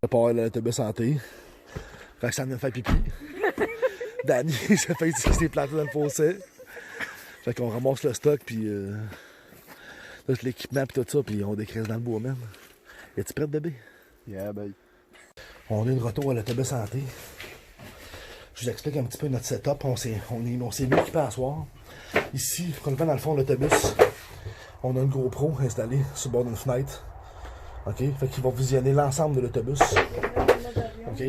part l'autobus hanté. Roxane vient de faire pipi. Danny s'est fait qu'il s'est planté dans le fossé. Fait qu'on ramasse le stock, puis l'équipement, puis tout ça, puis on décrèse dans le bois même. Es-tu prête, bébé? Yeah, babe. On est de retour à l'autobus hanté. Je vous explique un petit peu notre setup. On s'est mis équipé à soir. Ici, quand on va dans le fond de l'autobus, on a une GoPro installée sur le bord d'une fenêtre. OK? Fait qu'il va visionner l'ensemble de l'autobus. OK?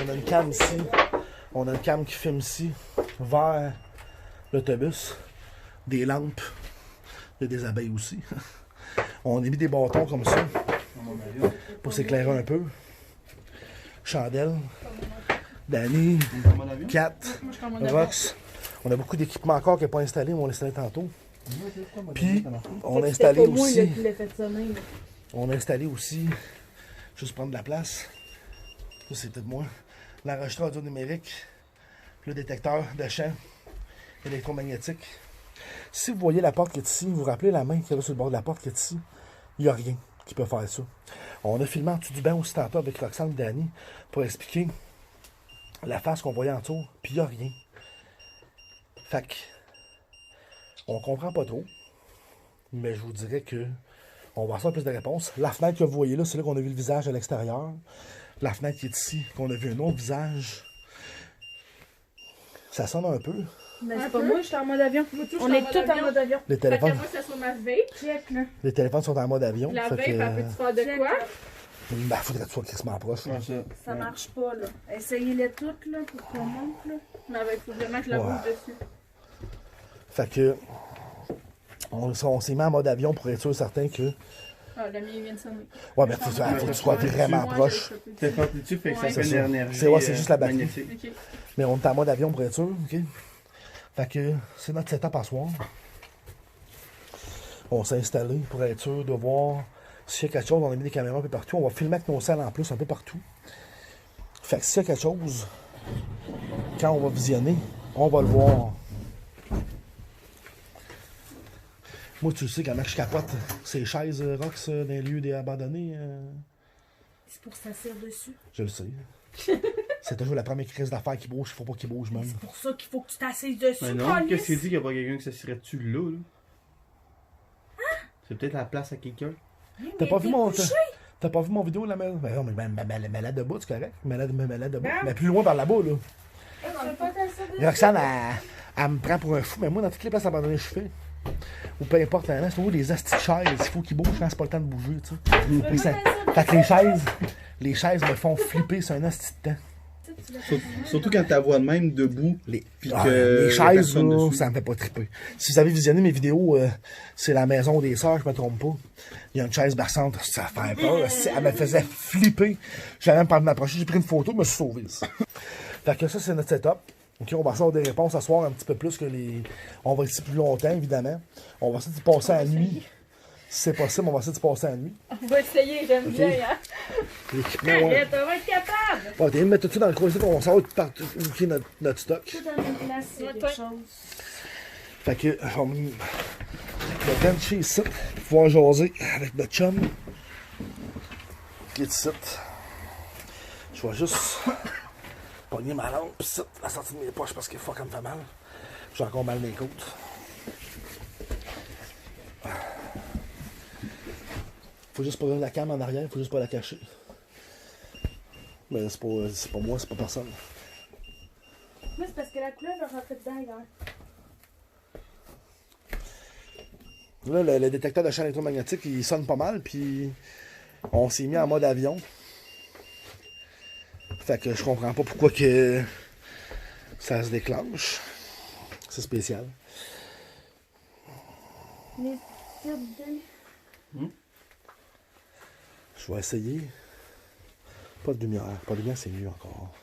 On a une cam ici. On a une cam qui filme ici, vers l'autobus. Des lampes. Il y a des abeilles aussi. On a mis des bâtons comme ça. Pour s'éclairer un peu. Chandelle. Danny. Kat. Rox. On a beaucoup d'équipements encore qui n'est pas installé, mais on l'a installé tantôt. Puis, on a installé aussi. On a installé aussi, juste prendre de la place. Ça, c'est peut-être moi. L'enregistreur audio numérique, le détecteur de champ électromagnétique. Si vous voyez la porte qui est ici, vous vous rappelez la main qui est là sur le bord de la porte qui est ici, il n'y a rien qui peut faire ça. On a filmé en dessous du banc aussi tantôt avec Roxane et Danny pour expliquer la face qu'on voyait en dessous, puis il n'y a rien. Fait que, on comprend pas trop, mais je vous dirais que on va avoir plus de réponses. La fenêtre que vous voyez là, c'est là qu'on a vu le visage à l'extérieur. La fenêtre qui est ici, qu'on a vu un autre visage. Ça sonne un peu. Mais c'est pas moi, je suis en mode avion. On est tous en mode avion. Les téléphones, moi, ça soit ma vape. les téléphones sont en mode avion. La fait vape, que, elle peut-tu faire de quoi? ben, faudrait que tu sois crissement proche. Ouais, Ça marche pas, là. Essayez-les toutes, là, pour qu'on monte, là. Mais il faut vraiment que je la bouge dessus. Fait que, on s'est mis en mode avion pour être sûr certain que. Ah, la mienne vient de sonner. Ouais, mais faut que tu sois vraiment proche. T'es parti dessus, fait que ça c'est fait de ça. l'énergie. C'est juste la batterie. magnétique. Ok. Mais on est en mode avion pour être sûr, OK? Fait que c'est notre setup à soir. On s'est installé pour être sûr de voir s'il y a quelque chose. On a mis des caméras un peu partout. On va filmer avec nos selles en plus un peu partout. Fait que s'il y a quelque chose, quand on va visionner, on va le voir. Moi, tu sais, comment je capote ces chaises Rox dans les lieux abandonnés. C'est pour s'asseoir dessus. Je le sais. C'est toujours la première crise d'affaires qui bouge. Il faut pas qu'il bouge, même. C'est pour ça qu'il faut que tu t'assises dessus. Mais non, câlisse. qu'est-ce qu'il dit qu'il n'y a pas quelqu'un qui s'assirait dessus là? C'est peut-être la place à quelqu'un. T'as pas Mais vu t'es mon... couché. T'as pas vu mon vidéo, la malade? Ben non, mais malade debout, c'est correct. Malade debout. Mais plus loin par là-bas, là. Tu veux pas t'asseoir dessus? Roxane, elle me prend pour un fou, mais moi, dans toutes les places abandonnées que je fais, ou peu importe, là, c'est toujours des astis de chaises. Il faut qu'ils bougent quand c'est pas le temps de bouger, tu sais. Puis fait que les chaises me font flipper sur un asti de temps. Surtout quand t'as voix de même debout. Les que chaises, personne là, dessus. ça me fait pas triper. Si vous avez visionné mes vidéos, c'est la maison des sœurs, je me trompe pas. Il y a une chaise berçante, ça fait peur. Elle me faisait flipper. J'avais même pas m'approcher, j'ai pris une photo, je me suis sauvé. Fait que ça, c'est notre setup. OK, on va avoir des réponses à soir un petit peu plus que les. On va être ici plus longtemps, évidemment. On va essayer de passer à la nuit. Si c'est possible, on va essayer de passer à la nuit. On va essayer, j'aime bien, hein? L'équipement, ouais. Arrête, on va être capable! Bon, t'es de mettre tout ça dans le coin ici, on va savoir partout où est notre stock. Tout dans une place, c'est Ouais, quelque chose. Fait que, on va bencher ici, pour pouvoir jaser avec notre chum. Qui est ici. Je vais juste pogner ma lampe ici, la sortie de mes poches parce que fuck, elle me fait mal. J'ai encore mal dans les côtes. Faut juste pas donner la cam en arrière, faut juste pas la cacher. Mais c'est pas moi, c'est pas personne. Moi, c'est parce que la couleur, je rentrais dedans hier. Là, le détecteur de champ électromagnétique, il sonne pas mal, puis on s'est mis en mode avion. Fait que je comprends pas pourquoi que ça se déclenche. C'est spécial. Les tirs de... Je vais essayer. Pas de lumière. Pas de lumière, c'est mieux encore.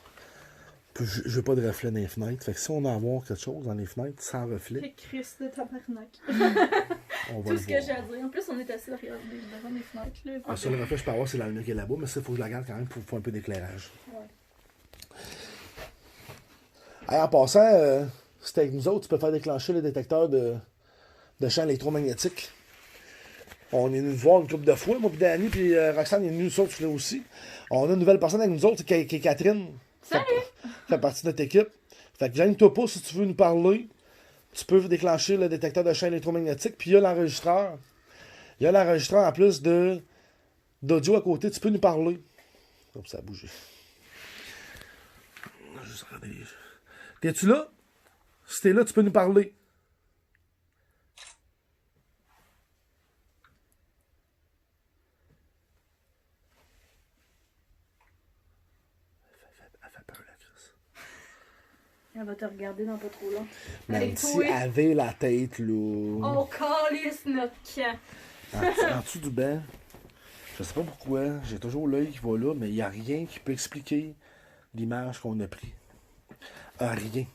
Puis je veux pas de reflet dans les fenêtres. Fait que si on a à voir quelque chose dans les fenêtres sans reflet, C'est Christ de tabarnak. on va Tout le ce que voir. j'ai à dire. En plus, on est assis derrière devant les fenêtres. Là. Le seul reflet que je peux avoir, c'est la lumière qui est là-bas, mais ça, il faut que je la garde quand même pour faire un peu d'éclairage. Ouais. Hey, en passant, si t'es avec nous autres, tu peux faire déclencher le détecteur de champ électromagnétique. On est venu nous voir une couple de fois, moi puis Danny, puis Roxane est venue nous autres là aussi. On a une nouvelle personne avec nous autres, qui est Catherine. Salut! Fait partie de notre équipe. Fait que gêne-toi pas si tu veux nous parler. Tu peux déclencher le détecteur de champ électromagnétique, puis il y a l'enregistreur. Il y a l'enregistreur en plus d'audio à côté, tu peux nous parler. Oups, ça a bougé. Juste regarder. T'es-tu là? Si t'es là, tu peux nous parler. Elle fait peur, la Chris. Elle va te regarder dans pas trop long. Avec Même si toi. elle avait la tête, là. On calisse notre camp. En dessous du banc. Je sais pas pourquoi. J'ai toujours l'œil qui va là, mais il n'y a rien qui peut expliquer l'image qu'on a pris. Rien.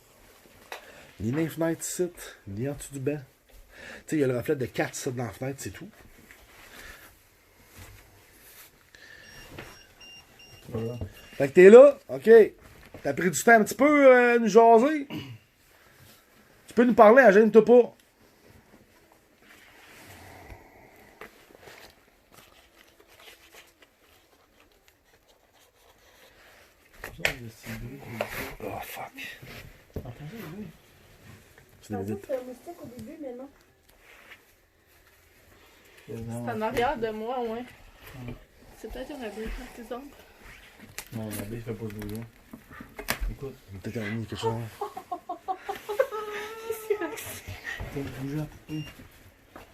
Ni dans les fenêtres ici, ni en dessous du banc. Tu sais, il y a le reflet de 4 ici dans la fenêtre, c'est tout. Voilà. Fait que t'es là, ok. T'as pris du temps un petit peu nous jaser. Tu peux nous parler, hein, gêne-toi pas. Oh fuck. C'est des vite. C'était un moustique au début, mais non. C'est en arrière de moi, ouais. C'est peut-être une abeille, par exemple. Non, la bille fait pas de bruit. Écoute, Peut-être un ami, quelque chose. t'as bougé un peu.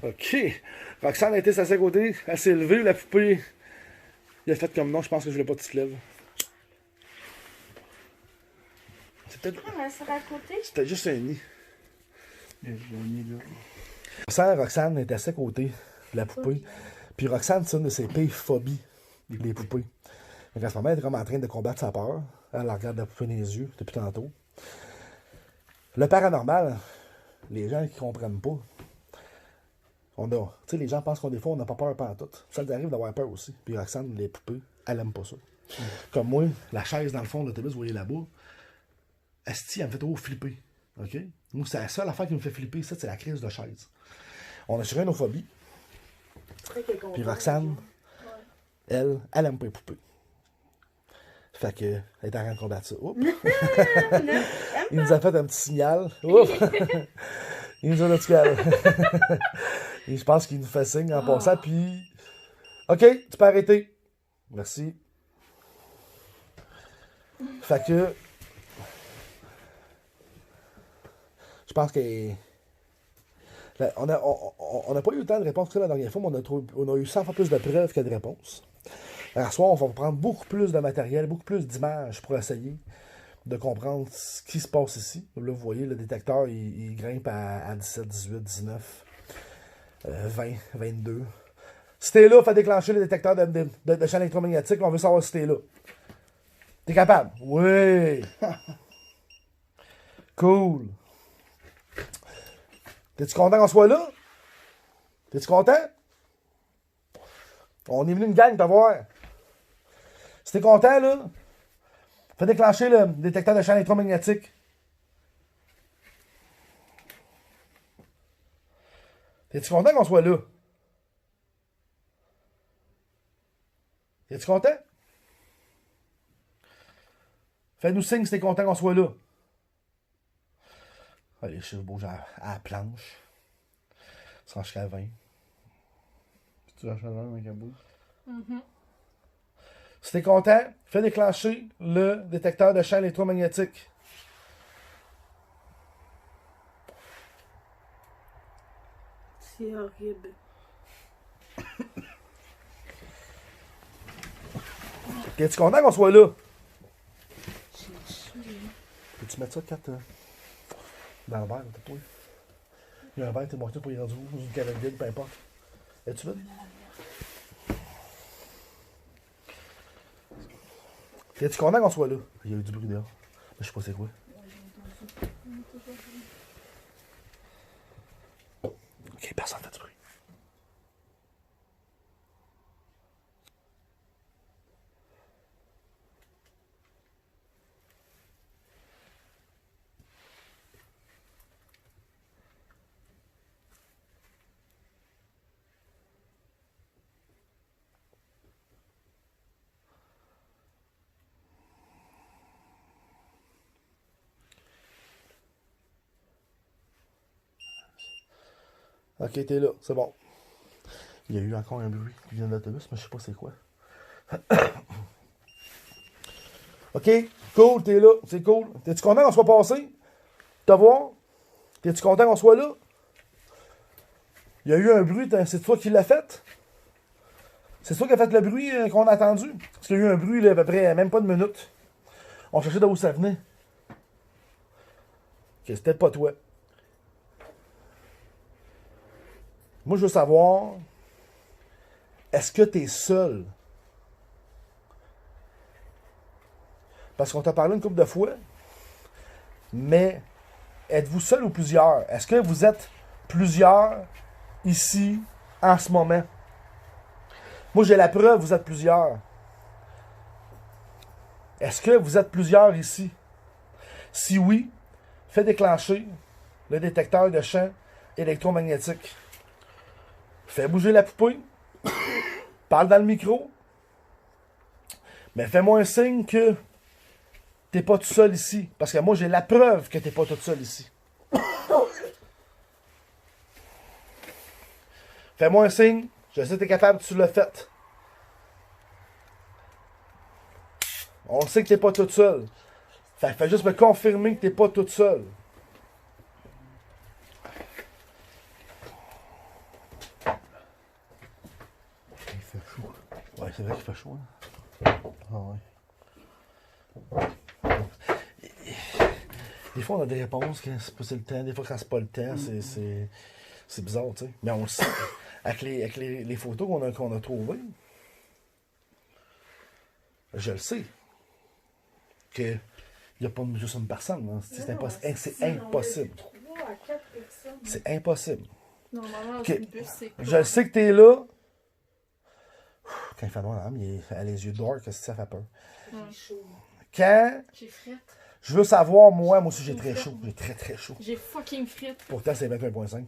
Ok. Roxane a été à ses côtés. Elle s'est levée, la poupée. Il a fait comme non, je pense que je voulais pas que tu te lèves. C'est peut-être. Ah, elle sera à côté. C'était juste un nid. Il y a un nid là. Roxane est à ses côtés, la poupée. Puis Roxane, c'est une de ses pires phobies, les poupées. Donc à ce moment, elle est comme en train de combattre sa peur. Elle regarde la poupée dans les yeux depuis tantôt. Le paranormal, les gens qui comprennent pas. Tu sais, les gens pensent qu'on des fois, on n'a pas peur pantoute. Ça nous arrive d'avoir peur aussi. Puis Roxane, les poupées, elle aime pas ça. Comme moi, la chaise dans le fond de l'autobus, vous voyez là-bas, Asti, elle me fait trop flipper. OK? Moi, c'est la seule affaire qui me fait flipper, ça, c'est la crise de chaise. On a sur nos phobies. Puis Roxane, elle aime pas les poupées. Fait que, elle est en train de combattre ça. Oups. Il nous a fait un petit signal. Oups. Il nous a notre signal. Et je pense qu'il nous fait signe en passant. Puis, OK, tu peux arrêter. Merci. Fait que, je pense que on n'a pas eu le temps de répondre la dernière fois, mais on a eu 100 fois plus de preuves que de réponses. Alors, ce soir, on va prendre beaucoup plus de matériel, beaucoup plus d'images pour essayer de comprendre ce qui se passe ici. Là, vous voyez, le détecteur, il grimpe à 17, 18, 19, 20, 22. Si t'es là, fais déclencher le détecteur de champ électromagnétique. On veut savoir si t'es là. T'es capable? Oui! Cool! T'es-tu content qu'on soit là? T'es-tu content? On est venu une gang te voir. Si t'es content, là, fais déclencher le détecteur de champ électromagnétique. T'es-tu content qu'on soit là? T'es-tu content? Fais-nous signe si t'es content qu'on soit là. Allez, je bouge à la planche. Ça jusqu'à 20. Tu vas chaleur avec un bout. Si t'es content, fais déclencher le détecteur de champ électromagnétique. C'est horrible. T'es-tu content qu'on soit là? Peux-tu mettre ça, 4 dans le verre, peut-être, toi? Il y a un verre, t'es monté pour y rendre où? Dans une canette vide, peu importe. Es-tu vide? T'es-tu content qu'on soit là? Il y a eu du bruit dehors. Mais je sais pas c'est quoi. Ok, personne fait du bruit. Ok, t'es là, c'est bon. Il y a eu encore un bruit qui vient de l'autobus, mais je sais pas c'est quoi. Ok, cool, t'es là, c'est cool. T'es-tu content qu'on soit passé? Te voir? T'es-tu content qu'on soit là? Il y a eu un bruit, c'est toi qui l'as fait? C'est toi qui a fait le bruit qu'on a entendu? Parce qu'il y a eu un bruit, là, à peu près, même pas de minute. On cherchait d'où ça venait. Ok, c'était pas toi. Moi, je veux savoir, est-ce que t'es seul? Parce qu'on t'a parlé une couple de fois, mais êtes-vous seul ou plusieurs? Est-ce que vous êtes plusieurs ici, en ce moment? Moi, j'ai la preuve, vous êtes plusieurs. Est-ce que vous êtes plusieurs ici? Si oui, faites déclencher le détecteur de champ électromagnétique. Fais bouger la poupée. Parle dans le micro. Mais fais-moi un signe que t'es pas tout seul ici. Parce que moi, j'ai la preuve que t'es pas tout seul ici. Fais-moi un signe. Je sais que t'es capable, tu l'as fait. On sait que t'es pas tout seul. Fais juste me confirmer que t'es pas tout seul. Il fait chaud. Ouais, c'est vrai qu'il fait chaud. Hein? Ah ouais. Des fois, on a des réponses quand c'est le temps. Des fois, quand c'est pas le temps, c'est bizarre, tu sais. Mais on le sait. Avec les photos qu'on a trouvées, je le sais. Qu'il n'y a pas juste une personne. Hein. C'est impossible. C'est impossible. 3 à 4 personnes. C'est impossible. Normalement, Ok. dans une bus, c'est Je le sais que t'es là. Quand il fait noir, elle a les yeux dark, qu'est-ce que ça fait peur? J'ai chaud. Quand J'ai frette. je veux savoir, moi aussi j'ai très chaud. J'ai très très chaud. J'ai fucking frette. Pourtant, c'est 21.5.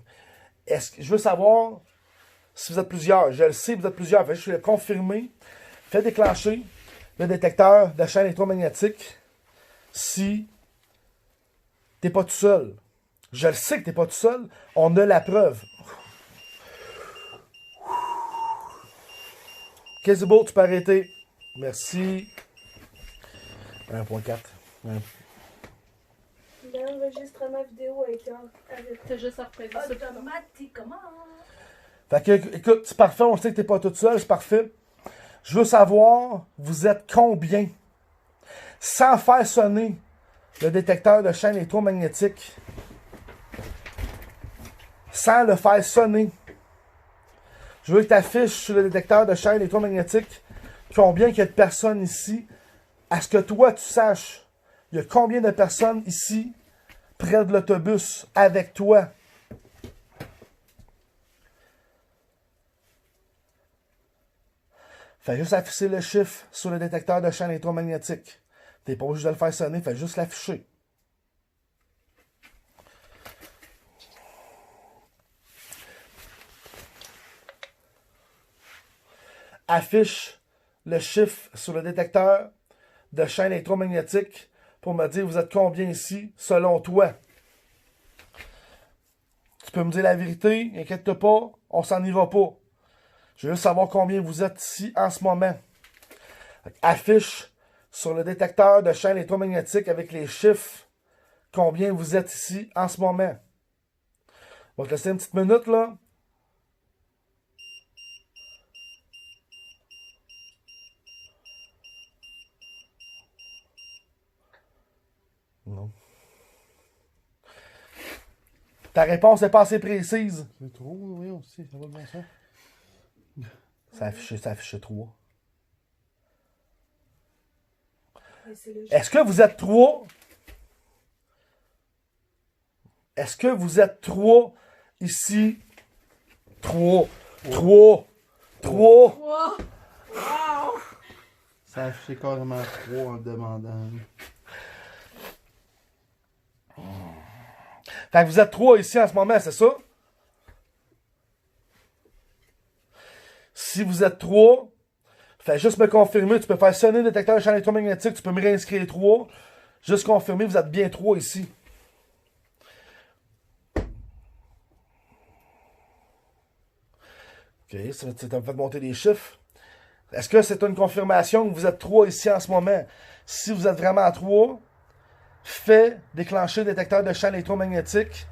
Est-ce que je veux savoir si vous êtes plusieurs? Je le sais, vous êtes plusieurs. Fait que je vais le confirmer. Faites déclencher le détecteur de champ électromagnétique si t'es pas tout seul. Je le sais que t'es pas tout seul. On a la preuve. Quasiment, tu peux arrêter. Merci. 1.4. L'enregistrement vidéo a été arrêté. T'as juste à repérer ça. Automatiquement. Fait que, écoute, c'est parfait, on sait que t'es pas toute seule, c'est parfait. Je veux savoir, vous êtes combien? Sans faire sonner le détecteur de champ électromagnétique. Sans le faire sonner. Je veux que tu affiches sur le détecteur de champ électromagnétique combien il y a de personnes ici. À ce que toi, tu saches, il y a combien de personnes ici, près de l'autobus, avec toi. Fais juste afficher le chiffre sur le détecteur de champ électromagnétique. T'es pas obligé de le faire sonner, fais juste l'afficher. Affiche le chiffre sur le détecteur de champ électromagnétique pour me dire vous êtes combien ici, selon toi. Tu peux me dire la vérité, inquiète-toi pas, on s'en ira pas. Je veux juste savoir combien vous êtes ici en ce moment. Affiche sur le détecteur de champ électromagnétique avec les chiffres combien vous êtes ici en ce moment. On va te laisser une petite minute là. Non. Ta réponse n'est pas assez précise. C'est trop, oui, aussi, ça va de bon sens. Ça affiche 3. Et c'est le Est-ce que vous êtes 3? Est-ce que vous êtes 3 ici? 3. 3. 3. Wow! Wow! Ça a affiché carrément 3 en demandant. Fait que vous êtes 3 ici en ce moment, c'est ça? Si vous êtes 3, fais juste me confirmer. Tu peux faire sonner le détecteur de champ électromagnétique. Tu peux me réinscrire 3. Juste confirmer, vous êtes bien 3 ici. OK, ça fait monter les chiffres. Est-ce que c'est une confirmation que vous êtes 3 ici en ce moment? Si vous êtes vraiment 3, faites déclencher le détecteur de champ électromagnétique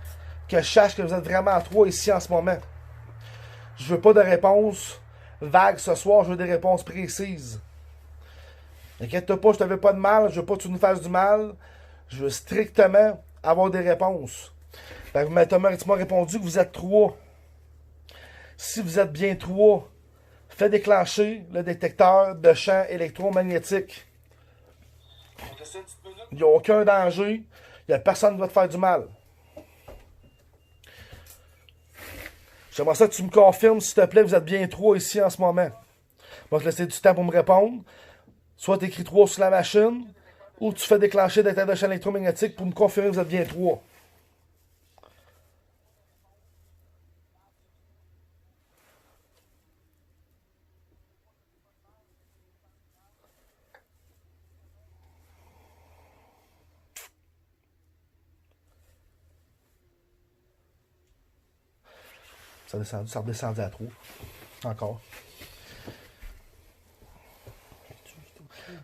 que je sache que vous êtes vraiment 3 ici en ce moment. Je veux pas de réponse vague ce soir, je veux des réponses précises. Inquiète-toi pas, je te veux pas de mal, je veux pas que tu nous fasses du mal. Je veux strictement avoir des réponses. Tu m'as répondu que vous êtes 3. Si vous êtes bien 3, faites déclencher le détecteur de champ électromagnétique. Il n'y a aucun danger. Il n'y a personne qui va te faire du mal. J'aimerais ça que tu me confirmes, s'il te plaît, vous êtes bien 3 ici en ce moment. Je vais te laisser du temps pour me répondre. Soit tu écris 3 sur la machine, ou tu fais déclencher le détecteur de champ électromagnétique pour me confirmer que vous êtes bien 3. Ça redescendit à 3. Encore.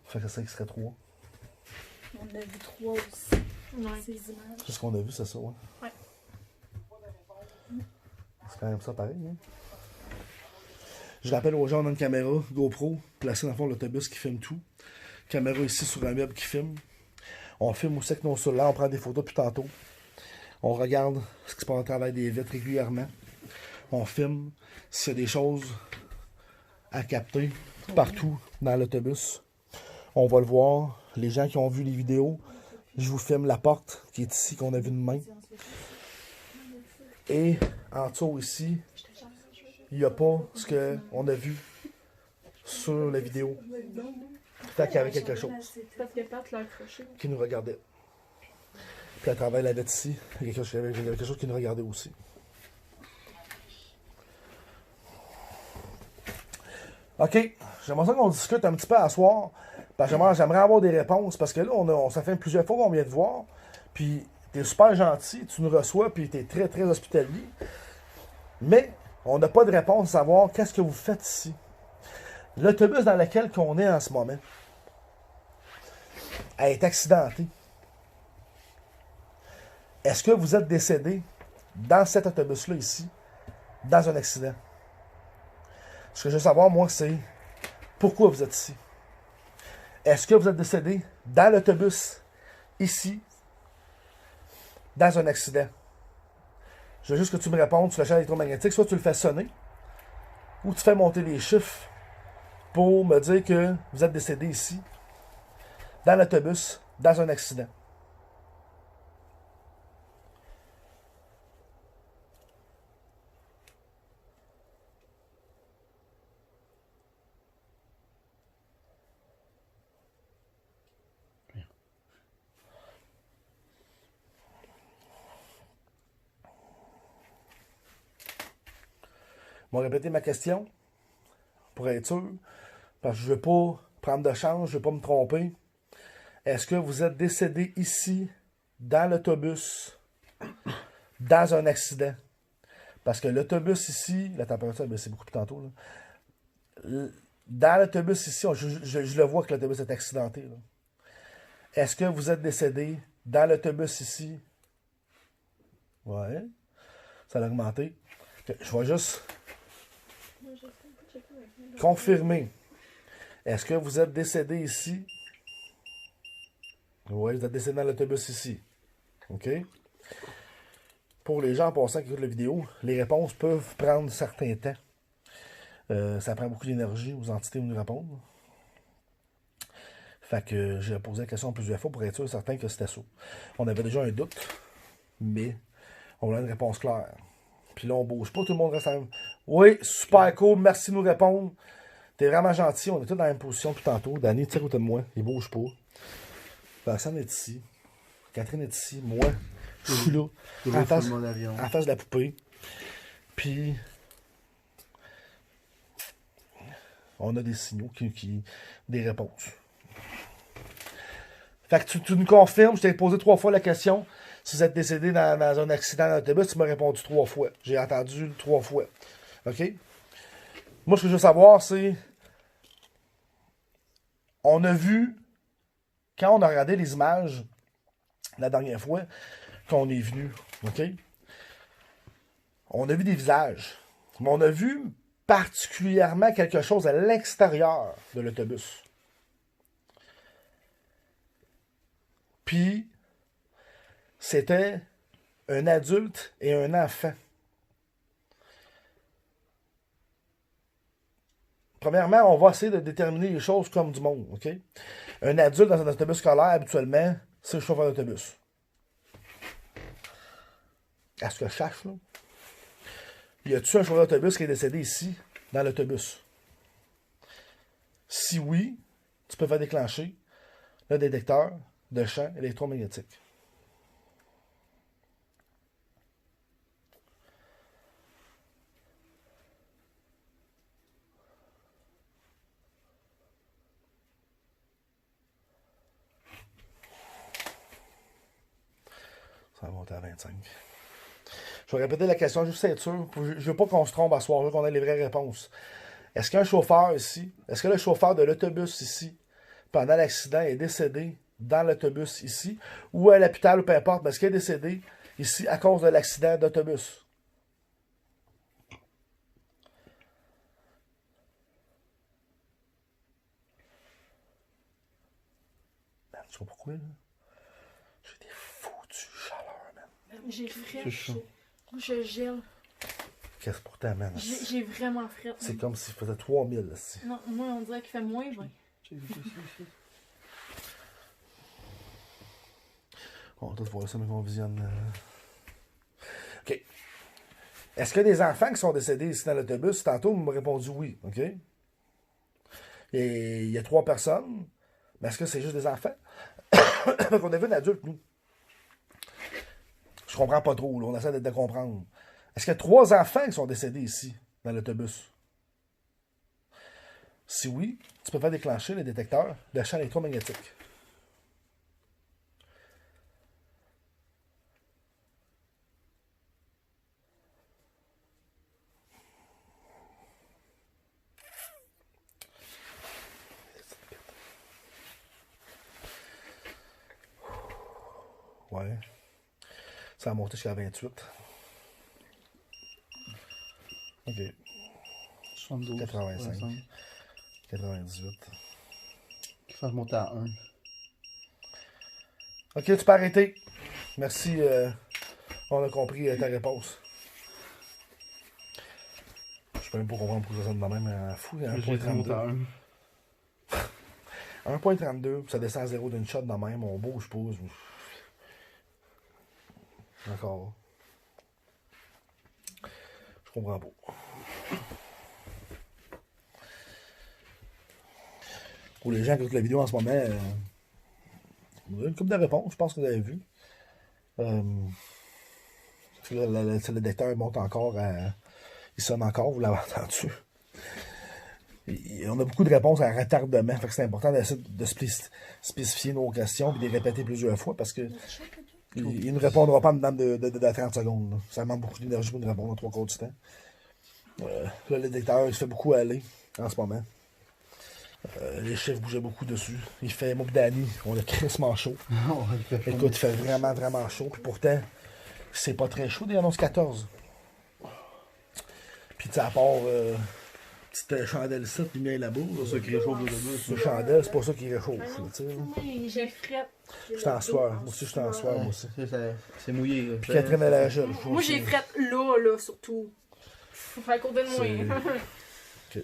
Fait que ça qui serait 3. On a vu 3 aussi. Ouais. Ces images. C'est ce qu'on a vu, c'est ça, ouais. Ouais. C'est quand même ça pareil, hein? Je rappelle aux gens, on a une caméra GoPro placée dans le fond de l'autobus qui filme tout. Caméra ici sur un meuble qui filme. On filme aussi avec nos cellulaires, on prend des photos puis tantôt. On regarde ce qui se passe au travail des vitres régulièrement. On filme s'il y a des choses à capter partout dans l'autobus. On va le voir. Les gens qui ont vu les vidéos, je vous filme la porte qui est ici, qu'on a vu de main. Et en dessous ici, il n'y a pas ce qu'on a vu sur la vidéo. Tant qu'il y avait quelque chose Parce que Pat l'a accroché. qui nous regardait. Puis à travers la vitre ici, il y avait quelque chose qui nous regardait aussi. OK. J'aimerais ça qu'on discute un petit peu à soir. Parce que j'aimerais avoir des réponses. Parce que là, ça fait plusieurs fois qu'on vient te voir. Puis t'es super gentil, tu nous reçois, puis t'es très, très hospitalier. Mais on n'a pas de réponse à savoir qu'est-ce que vous faites ici. L'autobus dans lequel on est en ce moment a été accidenté. Est-ce que vous êtes décédé dans cet autobus-là ici, dans un accident? Ce que je veux savoir, moi, c'est pourquoi vous êtes ici. Est-ce que vous êtes décédé dans l'autobus, ici, dans un accident? Je veux juste que tu me répondes sur le champ électromagnétique. Soit tu le fais sonner, ou tu fais monter les chiffres pour me dire que vous êtes décédé ici, dans l'autobus, dans un accident. Je vais répéter ma question pour être sûr, parce que je ne veux pas prendre de chance, je ne veux pas me tromper. Est-ce que vous êtes décédé ici, dans l'autobus, dans un accident? Parce que l'autobus ici, la température a baissé beaucoup plus tantôt. Là. Dans l'autobus ici, je le vois que l'autobus est accidenté. Là. Est-ce que vous êtes décédé dans l'autobus ici? Ouais. Ça a augmenté. Je vais juste confirmer. Est-ce que vous êtes décédé ici? Oui, vous êtes décédé dans l'autobus ici. OK? Pour les gens en passant qui écoutent la vidéo, les réponses peuvent prendre certains temps. Ça prend beaucoup d'énergie aux entités pour nous répondre. Fait que j'ai posé la question plusieurs fois pour être sûr et certain que c'était ça. On avait déjà un doute, mais on voulait une réponse claire. Puis là, on bouge pas, tout le monde reste à la même. Oui, super cool, merci de nous répondre. T'es vraiment gentil, on est tous dans la même position depuis tantôt. Danny, tu sais, à côté de moi, il bouge pas. Vincent est ici. Catherine est ici. Moi, je suis là. En face de la poupée. Puis, on a des signaux, des réponses. Fait que tu nous confirmes, je t'ai posé 3 fois la question. Si vous êtes décédé dans un accident d'autobus, tu m'as répondu 3 fois. J'ai entendu 3 fois. OK? Moi, ce que je veux savoir, c'est... On a vu, quand on a regardé les images la dernière fois, qu'on est venu, OK? On a vu des visages. Mais on a vu particulièrement quelque chose à l'extérieur de l'autobus. Puis, c'était un adulte et un enfant. Premièrement, on va essayer de déterminer les choses comme du monde, OK? Un adulte dans un autobus scolaire, habituellement, c'est le chauffeur d'autobus. À ce que je sache, là. Y a-tu un chauffeur d'autobus qui est décédé ici, dans l'autobus? Si oui, tu peux faire déclencher le détecteur de champ électromagnétique. Ça va monter à 25. Je vais répéter la question juste pour être sûr. Je ne veux pas qu'on se trompe à soir, je veux qu'on ait les vraies réponses. Est-ce qu'un chauffeur ici, est-ce que le chauffeur de l'autobus ici, pendant l'accident, est décédé dans l'autobus ici, ou à l'hôpital, ou peu importe, mais est-ce qu'il est décédé ici à cause de l'accident d'autobus? Man, je sais pas pourquoi, là. J'ai des foutues chaleurs, man. J'ai frais. C'est chaud. Je gèle. Qu'est-ce pour ta man? J'ai vraiment frais. C'est comme s'il faisait 3000, là, ici. Non, moi, on dirait qu'il fait moins 20. On va tous voir ça, mais qu'on visionne. OK. Est-ce qu'il y a des enfants qui sont décédés ici dans l'autobus? Tantôt, vous m'avez répondu oui. OK? Et il y a 3 personnes. Mais est-ce que c'est juste des enfants? Donc, on a vu un adulte, nous. Je comprends pas trop, là. On essaie de comprendre. Est-ce qu'il y a 3 enfants qui sont décédés ici, dans l'autobus? Si oui, tu peux faire déclencher le détecteur de champ électromagnétique. Ouais. Ça a monté jusqu'à 28. OK. 72. 85. 98. Qui fait monter à 1. OK, tu peux arrêter. Merci. On a compris ta réponse. Je peux même pas comprendre pourquoi ça sonne de même. Fou, il y a J'ai fait monter à 1.32. 1. 1.32, ça descend à 0 d'une shot de même. On bouge pas. Encore. Je comprends pas. Pour les gens qui écoutent la vidéo en ce moment, vous avez une couple de réponses, je pense que vous avez vu. Le détecteur monte encore il sonne encore, vous l'avez entendu. On a beaucoup de réponses à retardement, fait que c'est important d'essayer de spécifier nos questions et de les répéter plusieurs fois parce que il ne répondra pas en dedans de 30 secondes. Là. Ça demande beaucoup d'énergie pour nous répondre en 3/4 du temps. Là, le détecteur, il se fait beaucoup aller en ce moment. Les chiffres bougeaient beaucoup dessus. Il fait, moi et Danny, on a crissement chaud. Écoute, il fait vraiment, vraiment chaud. Puis pourtant, c'est pas très chaud, il annonce 14. Puis tu sais, à part petite chandelle ici, lumière là-bas. C'est ça qui réchauffe l'autobus. Le chandelle, c'est pas ça qui réchauffe. Là, tu sais. J'ai frais. Je suis en sueur. Moi aussi, je suis en sueur, moi aussi. C'est mouillé. Là. Puis Catherine, elle a la gel. Moi, j'ai fret là, surtout. Faut faire côté de moi. Ok.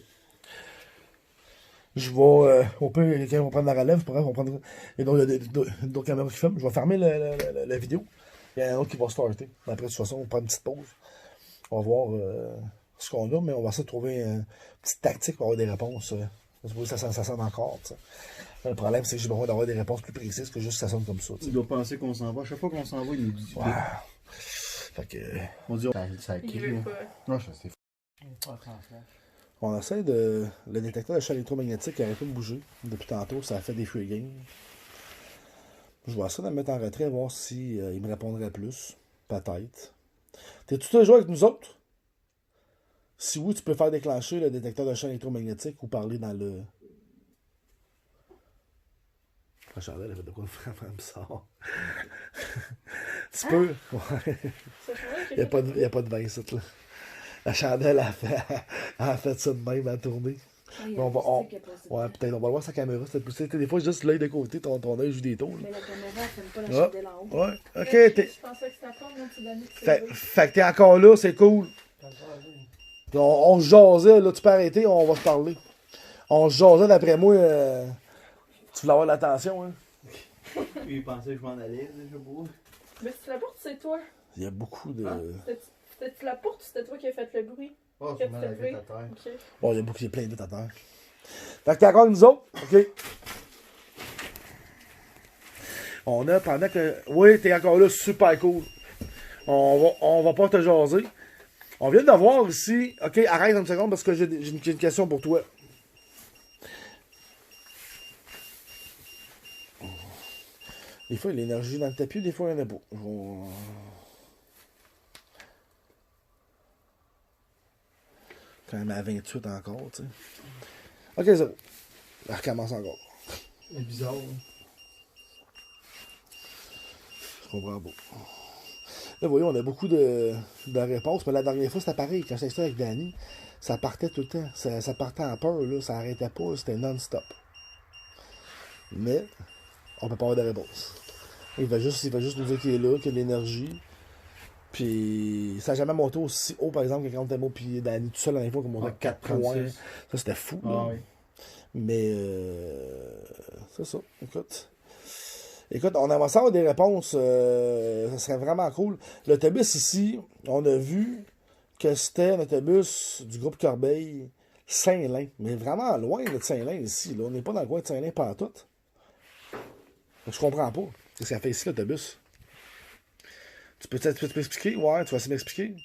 Je vais, au pire, quelqu'un va prendre la relève, on va prendre. Et donc, il y a d'autres caméras qui filment. Je vais fermer la vidéo. Il y en a un autre qui va starter. Après, de toute façon, on prend une petite pause. On va voir ce qu'on a, mais on va essayer de trouver une petite tactique pour avoir des réponses. Ça sonne encore. T'sais. Le problème, c'est que j'ai besoin d'avoir des réponses plus précises que juste ça sonne comme ça. T'sais. Il doit penser qu'on s'en va. À chaque fois qu'on s'en va, il nous dit. Ouais. Fait que. On dit. Ça Il veut pas. Non, c'est On essaie de. Le détecteur de champ électromagnétique arrête pas de bouger depuis tantôt. Ça a fait des freegames. Je vais essayer de le mettre en retrait, voir si il me répondrait plus. Peut-être. T'es-tu toujours avec nous autres? Si oui, tu peux faire déclencher le détecteur de champ électromagnétique ou parler dans le... La chandelle, elle fait de quoi vraiment bizarre. Tu peux... Ouais. C'est vrai Il n'y a pas de vin ici, là. La chandelle elle a fait ça de même à tourner. Ah, il y a On va, un on- stick qui est passé ouais, dedans. peut-être on va voir sa caméra. Des fois, juste l'œil de côté, ton œil joue des tours. Mais la caméra, elle filme pas la Ah. chandelle en haut. Ouais, ok. Je pensais que c'était encore mon petit Danny qui s'est Fait que t'es encore là, c'est cool. On se jasait, là, tu peux arrêter, on va se parler. On se jasait, d'après moi, tu voulais avoir de l'attention, hein. Il pensait que je m'en allais, je sais pas. Mais si tu la portes, c'est toi. Il y a beaucoup de... C'était-tu la porte ou c'était toi qui as fait le bruit? Oh, Que tu tu m'en t'es allais levé? à terre. Ok. Bon, il y a plein de à terre. Fait que t'es encore avec nous autres, ok. On a, pendant que... Oui, t'es encore là, super cool. On va pas te jaser. On vient de voir ici... Ok, arrête une seconde parce que j'ai une question pour toi. Des fois, il y a l'énergie dans le tapis, des fois, il y en a pas. Quand même à 28 encore, tu sais. Ok, zéro. Elle recommence encore. C'est bizarre. Hein. Je comprends pas. Là, vous voyez, on a beaucoup de réponses, mais la dernière fois, c'était pareil. Quand j'étais avec Danny, ça partait tout le temps. Ça partait en peur, là. Ça arrêtait pas, c'était non-stop. Mais, on peut pas avoir de réponse. Il va juste nous dire qu'il est là, qu'il y a de l'énergie. Puis, ça n'a jamais monté aussi haut, par exemple, que quand on était moi puis Danny tout seul, la dernière fois, qu'on montait à 4 points. Ça, c'était fou, là. Ah oui. Mais, c'est ça. Écoute, on aimerait savoir des réponses. Ça serait vraiment cool. L'autobus ici, on a vu que c'était un autobus du groupe Corbeil Saint-Lin. Mais vraiment loin de Saint-Lin ici. Là. On n'est pas dans le coin de Saint-Lin pantoute. Je comprends pas. Qu'est-ce qu'elle fait ici, l'autobus? Tu peux m'expliquer? Ouais, tu vas essayer de m'expliquer.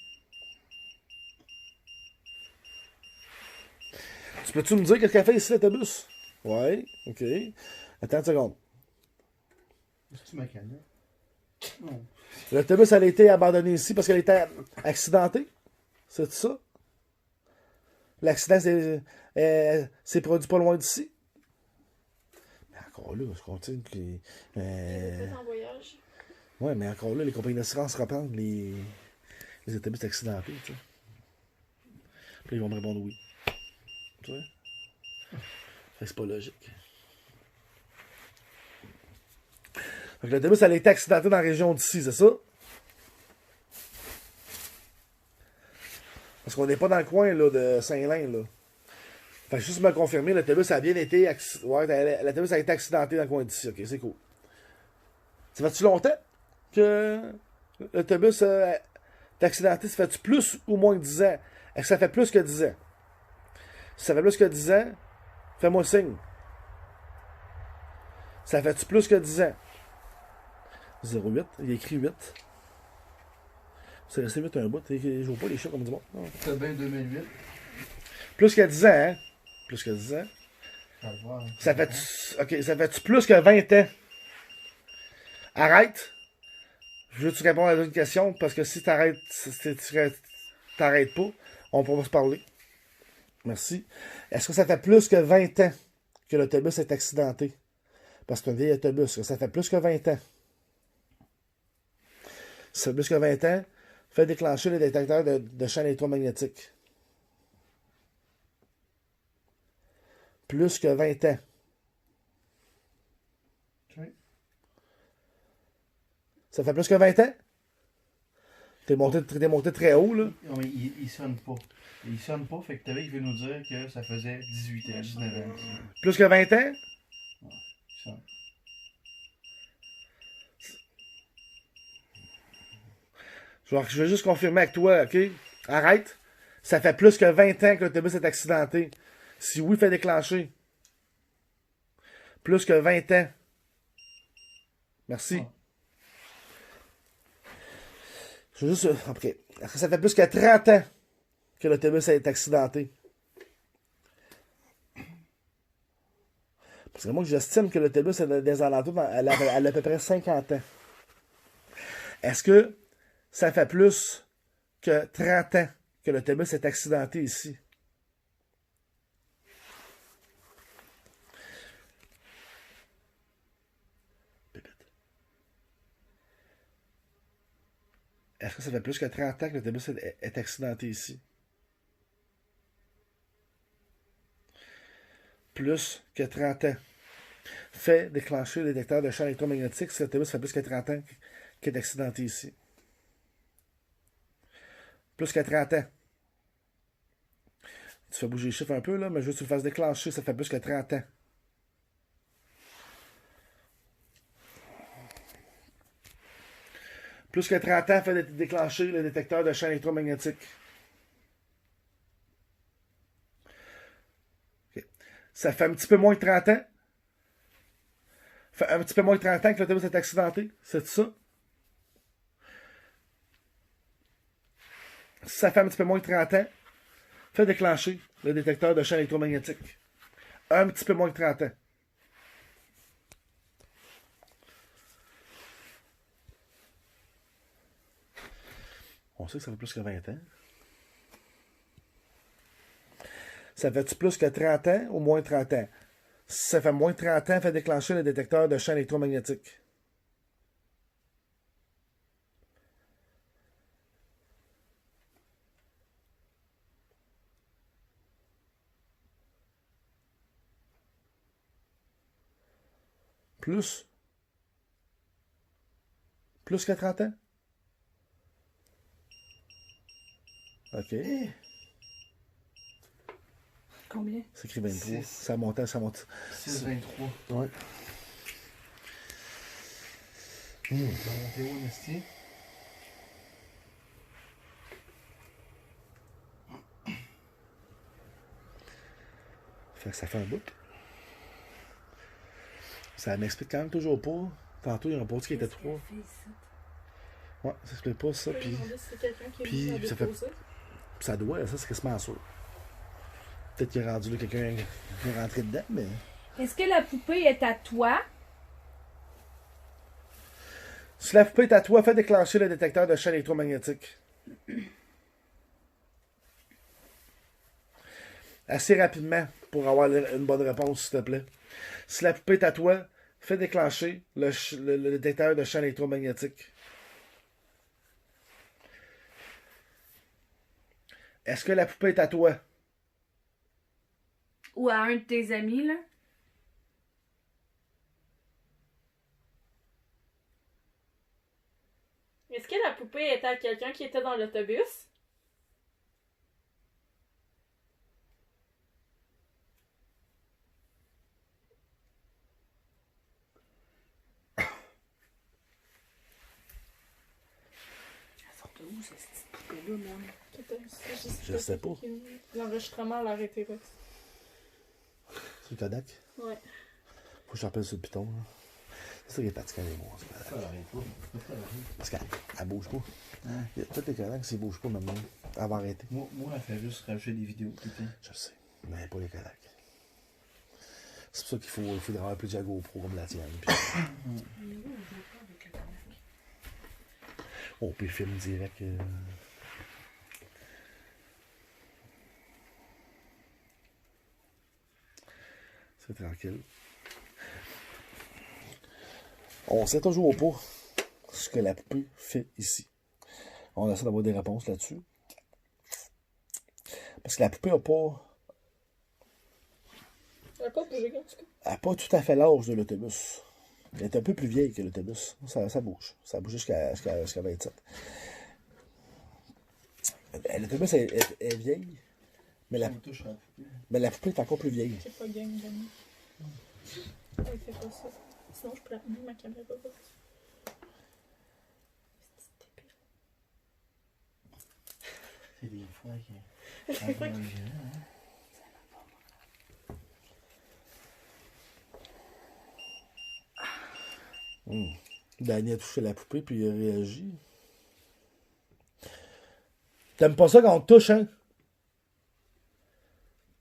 Peux-tu me dire qu'est-ce qu'elle fait ici, l'autobus? Ouais, ok. Attends une seconde. Est-ce que tu m'as calmé? Non. L'autobus, elle a été abandonnée ici parce qu'elle était accidentée? C'est ça? L'accident s'est produit pas loin d'ici? Mais encore là, je continue que... Peut-être en voyage. Ouais, mais encore là, les compagnies d'assurance reprennent les autobus accidentés, tu sais. Puis là, ils vont me répondre oui. Tu sais? Fait que c'est pas logique. Fait que l'autobus, elle a été accidentée dans la région d'ici, c'est ça? Parce qu'on n'est pas dans le coin là, de Saint-Lin, là. Fait que juste me confirmer, l'autobus a bien été l'autobus a été accidenté dans le coin d'ici. Ok, c'est cool. Ça fait-tu longtemps que l'autobus est accidenté? Ça fait-tu plus ou moins que 10 ans? Est-ce que ça fait plus que 10 ans? Si ça fait plus que 10 ans, fais-moi signe. Ça fait-tu plus que 10 ans? 08, il a écrit 8. C'est resté 8 un bout. Je joue pas les chats comme du monde. Non. C'était bien 2008. Plus que 10 ans, hein? Plus que 10 ans. Ça va voir. Ça fait-tu plus que 20 ans? Arrête. Je veux que tu réponds à une question parce que si t'arrêtes pas, on pourra se parler. Merci. Est-ce que ça fait plus que 20 ans que l'autobus est accidenté? Parce que c'est un vieil autobus. Ça fait plus que 20 ans. Si ça fait plus que 20 ans, fais déclencher le détecteur de champ électromagnétique. Plus que 20 ans. Oui. Ça fait plus que 20 ans? T'es monté très haut, là. Non, mais il sonne pas. Il sonne pas, fait que t'avais, il veut nous dire que ça faisait 18 ans, 19 ans. Plus que 20 ans? Il sonne. Je vais juste confirmer avec toi, ok? Arrête. Ça fait plus que 20 ans que l'autobus est accidenté. Si oui, fais déclencher. Plus que 20 ans. Merci. Ah. Je veux juste... Ok. Est-ce que ça fait plus que 30 ans que l'autobus est accidenté? Parce que moi, j'estime que l'autobus est des alentours, elle a à peu près 50 ans. Est-ce que ça fait plus que 30 ans que l'autobus est accidenté ici. Est-ce que ça fait plus que 30 ans que l'autobus est accidenté ici? Plus que 30 ans. Fait déclencher le détecteur de champ électromagnétique si l'autobus fait plus que 30 ans qu'il est accidenté ici. Plus que 30 ans. Tu fais bouger les chiffres un peu, là, mais je veux que tu le fasses déclencher, ça fait plus que 30 ans. Plus que 30 ans fait déclencher le détecteur de champ électromagnétique. Okay. Ça fait un petit peu moins de 30 ans. Fait un petit peu moins de 30 ans que l'autobus est accidenté. C'est ça? Ça fait un petit peu moins de 30 ans. Fait déclencher le détecteur de champ électromagnétique. Un petit peu moins de 30 ans. On sait que ça fait plus que 20 ans. Ça fait-tu plus que 30 ans ou moins de 30 ans? Si ça fait moins de 30 ans, fait déclencher le détecteur de champ électromagnétique. Plus? Plus que 30 ans? OK. Combien? C'est écrit 23. Six. Ça monte, ça monte. 6,23. Ouais. On va monter où, Nasty? Fait que ça fait un bout. Ça m'explique quand même toujours pas. Tantôt, il y a un pot qui était 3. Ouais, ça explique pas ça. Je Puis me demandais si c'est quelqu'un qui est puis venu ça fait- déposer. ça doit, ça c'est quasiment sûr. Peut-être qu'il est rendu là, quelqu'un qui est rentré dedans, mais. Est-ce que la poupée est à toi? Si la poupée est à toi, fais déclencher le détecteur de champ électromagnétique. Assez rapidement pour avoir une bonne réponse, s'il te plaît. Si la poupée est à toi, fais déclencher le détecteur de champ électromagnétique. Est-ce que la poupée est à toi? Ou à un de tes amis, là? Est-ce que la poupée était à quelqu'un qui était dans l'autobus? Elle sort de où, cette petite poupée-là, même? Je sais pas. L'enregistrement l'a arrêté là. C'est le Kodak? Ouais. Faut que je rappelle sur le piton. Là. C'est ça qui est fatigant les mots. Ça l'arrête pas. Parce qu'elle bouge pas. Il y a toutes les Kodaks, s'ils bougent pas maintenant. Elle va arrêter. Moi, elle fait juste rajouter des vidéos tout le temps. Je sais. Mais pas les Kodak. C'est pour ça qu'il faut avoir plus de GoPro comme la tienne. Puis... on peut filmer direct. C'est tranquille. On sait toujours pas ce que la poupée fait ici. On essaie d'avoir des réponses là-dessus. Parce que la poupée n'a pas. Elle a pas bougé, en tout cas. Elle n'a pas tout à fait l'âge de l'autobus. Elle est un peu plus vieille que l'autobus. Ça bouge. Ça bouge jusqu'à 27. L'autobus est vieille, mais On touche à la poupée. la poupée est encore plus vieille. C'est pas gang, gang. Elle fait pas ça. Sinon, je pourrais amener ma caméra. C'est des fois qui. Des fois qu'il- Danny a touché la poupée puis il a réagi. T'aimes pas ça quand on te touche, hein?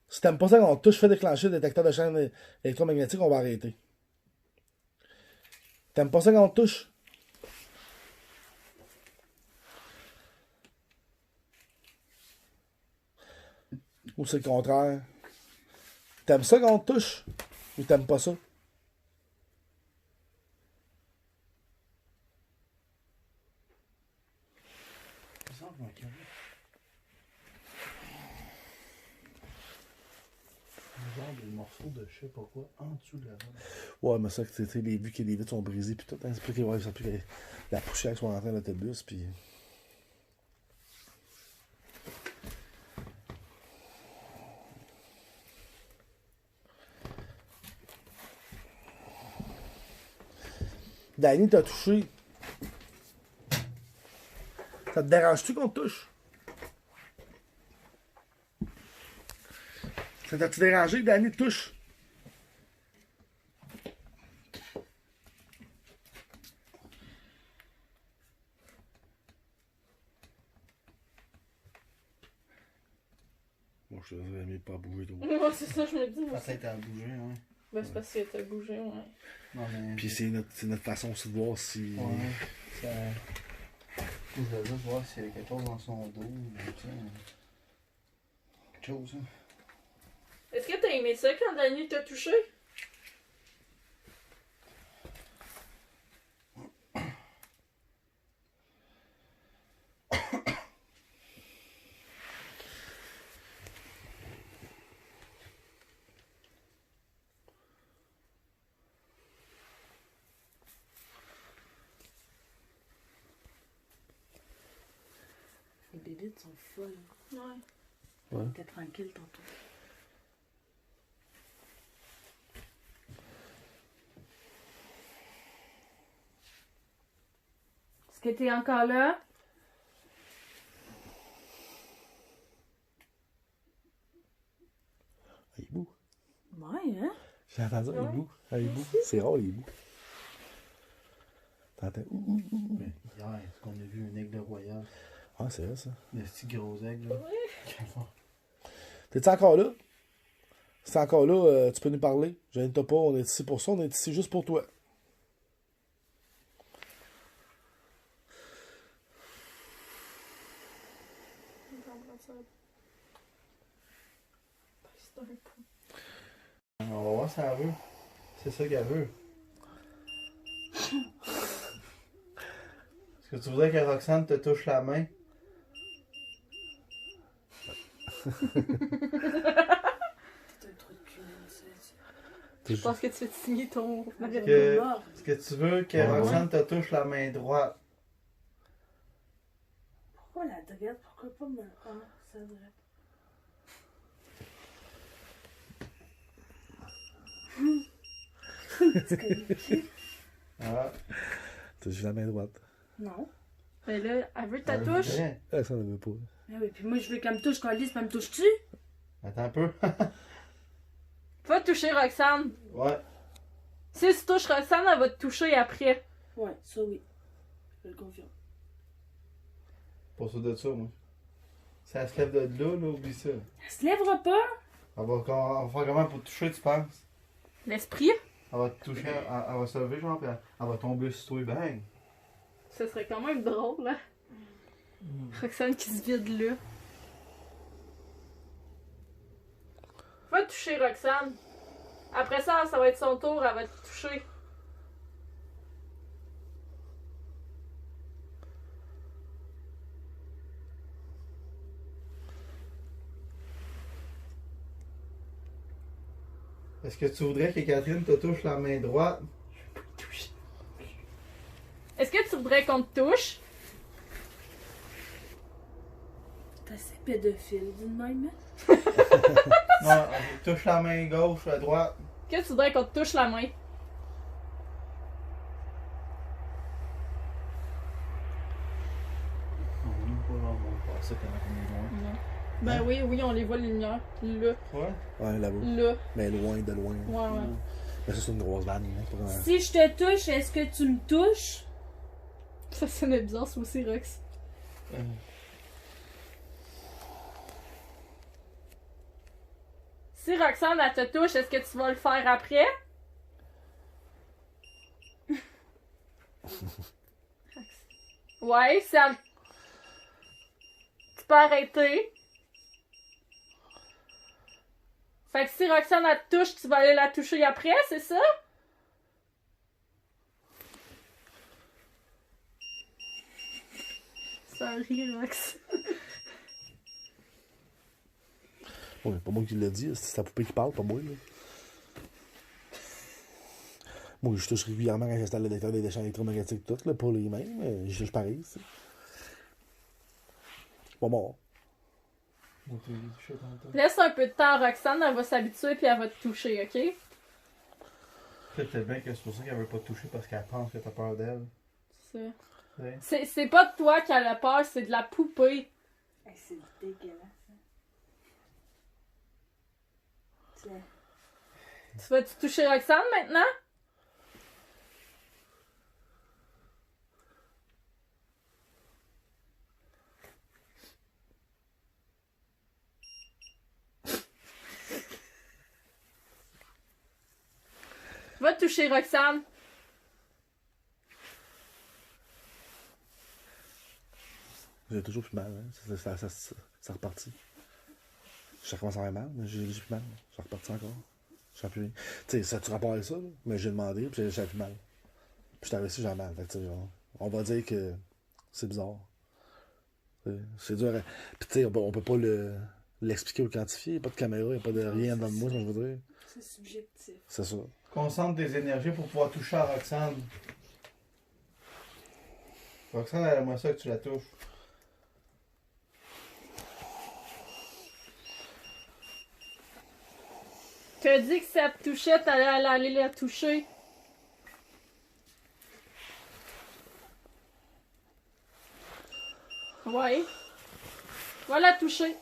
Si t'aimes pas ça quand on te touche, fais déclencher le détecteur de champ électromagnétique, on va arrêter. T'aimes pas ça quand on te touche? Ou c'est le contraire? T'aimes ça quand on te touche? Ou t'aimes pas ça? Il me semble qu'il y a un carré. Un genre de morceau de je sais pas quoi en dessous de la robe. Ouais, mais ça, tu sais, vu que les vitres sont brisées, puis tout, hein, c'est plus que, ouais, ça plus que la poussière soit rentrée dans l'autobus, puis. Danny t'a touché. Ça te dérange-tu qu'on te touche? Ça t'a-tu dérangé que Danny te touche? Moi, je te dirais mieux de pas bouger trop. Moi, c'est ça, je me dis. Moi, Ah, ça a été à bouger, hein. ben, c'est parce que t'as bougé, ouais. Non, mais. Puis c'est notre façon aussi de voir si. Ouais, ça. Je vais juste voir s'il y a quelque chose dans son dos. Tu sais. Quelque chose, hein. Est-ce que t'as aimé ça quand Danny t'a touché? Les bébites sont folles. Ouais. Ouais. T'es tranquille tantôt. Est-ce que t'es encore là? Il est beau. Ouais, hein? J'ai entendu un hibou. Un hibou. C'est rare, les hiboux. T'entends? Mais hier, est-ce qu'on a vu un aigle royal? Ah, c'est vrai, ça. Le petit gros aigle, là. T'es-tu encore là? Si t'es encore là, tu peux nous parler. Gêne-toi pas, on est ici pour ça, on est ici juste pour toi. On va voir si elle veut. C'est ça qu'elle veut. Est-ce que tu voudrais que Roxane te touche la main? T'es un trou de cul, même, ça. Je pense que tu fais signer ton. Est-ce que tu veux que Ouais. Roxane te touche la main droite? Pourquoi la droite? Pourquoi pas me. Ah, ça droite. Tu connais qui? Ah, T'as juste la main droite. Non. Mais là, elle veut ta elle touche. voudrait. Ah, ça, on ne veut pas. Ah oui, puis moi je veux qu'elle me touche quand Alice, elle me touche-tu? Attends un peu. Va toucher Roxane. Ouais. Si tu touches Roxane, elle va te toucher après. Ouais, ça oui. Je le confirme. Pas sûr de ça, moi. Si elle se lève de là, oublie ça. Elle se lèvera pas? Elle va faire comment pour te toucher, tu penses? L'esprit, Elle va te toucher, elle va se lever, genre, puis elle va tomber sur toi, bang. ce serait quand même drôle, là. Roxane qui se vide là. Va toucher Roxane. Après ça, ça va être son tour, elle va te toucher. Est-ce que tu voudrais que Catherine te touche la main droite? Est-ce que tu voudrais qu'on te touche? T'es assez pédophile, dis de même, hein? Non, touche la main gauche, la droite. Est-ce que tu voudrais qu'on te touche la main? On nous pas là, on va passer quand on est loin. Non. Ben Hein? oui, oui, on les voit les lumières. Là. Ouais? Ouais, là-bas. Là. Mais loin, de loin. Ouais, ouais. Mais ça, c'est une grosse vanne. Hein, pour un... Si je te touche, est-ce que tu me touches? Ça sonnait bizarre, ça aussi, Rox. Si Roxane, elle te touche, est-ce que tu vas le faire après? Ouais, ça. Tu peux arrêter. Fait que si Roxane elle te touche, tu vas aller la toucher après, c'est ça? Sorry, Rox. Ouais, pas moi qui l'ai dit, c'est sa poupée qui parle, pas moi, là. Moi, je touche régulièrement quand j'installe le détecteur des déchets électromagnétiques, tout, là, pour les mêmes, mais je touche pareil, c'est. Pas mort. On t'a vu toucher tantôt. Laisse un peu de temps à Roxane, elle va s'habituer puis elle va te toucher, ok? Peut-être bien que c'est pour ça qu'elle veut pas te toucher parce qu'elle pense que t'as peur d'elle. C'est ça. Ouais. C'est pas de toi qui a la peur, c'est de la poupée. Hey, c'est dégueulasse. Hein. Tiens. Tu vas-tu toucher Roxane maintenant? Va toucher Roxane. J'ai toujours plus mal, hein. Ça repartit. Ça commence à avoir mal, mais j'ai plus mal. Ça repartit encore. Je plus rien. Tu sais, ça tu rapport avec ça, là, mais j'ai demandé, puis j'ai plus mal. Puis je t'avais su, j'ai mal. Fait que, tu sais, on va dire que c'est bizarre. C'est dur. Puis tu sais, on peut pas l'expliquer ou le quantifier. Il n'y a pas de caméra, il n'y a pas de rien dans le mot, ça je veux dire. C'est subjectif. C'est ça. Concentre tes énergies pour pouvoir toucher à Roxane. Roxane, elle aimerait ça que tu la touches. Tu as dit que si elle te touchait, t'allais aller la toucher. Ouais. Va la toucher.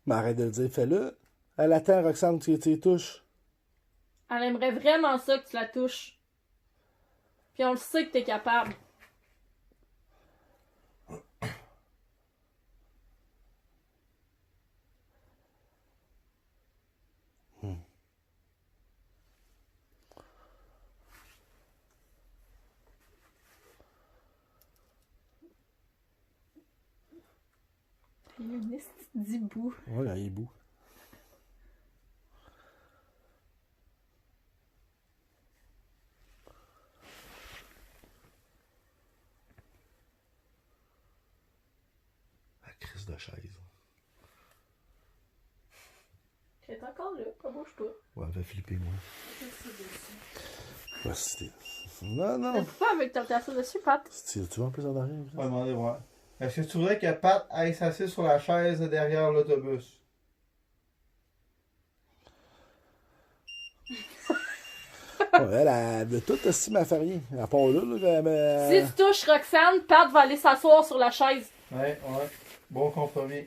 Mais arrête de le dire, fais-le. Elle attend, Roxane, tu y touches. Elle aimerait vraiment ça que tu la touches. Puis on le sait que t'es capable. Il y a un esti de bout. Ouais, il est beau. La crise de chaise. Elle est encore là, elle bouge pas. Ouais, elle va flipper, moi. Ouais, c'était. Mais Non, non. pourquoi avec ta place dessus, Pat? Tu vois un peu en arrière? On va demander voir. Est-ce que tu voudrais que Pat aille s'asseoir sur la chaise derrière l'autobus? Ouais, elle de tout estime à faire rien. À part là, Si tu touches Roxane, Pat va aller s'asseoir sur la chaise. Ouais. Bon compromis.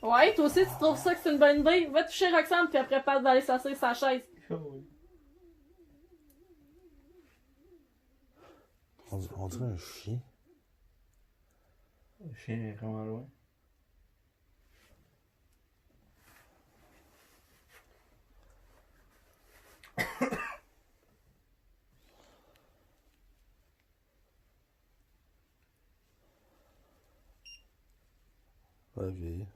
Ouais, toi aussi, tu trouves ça que c'est une bonne idée? Va toucher Roxane, puis après, Pat va aller s'asseoir sur sa chaise. On dirait un chien. Le chien est vraiment loin. Ok.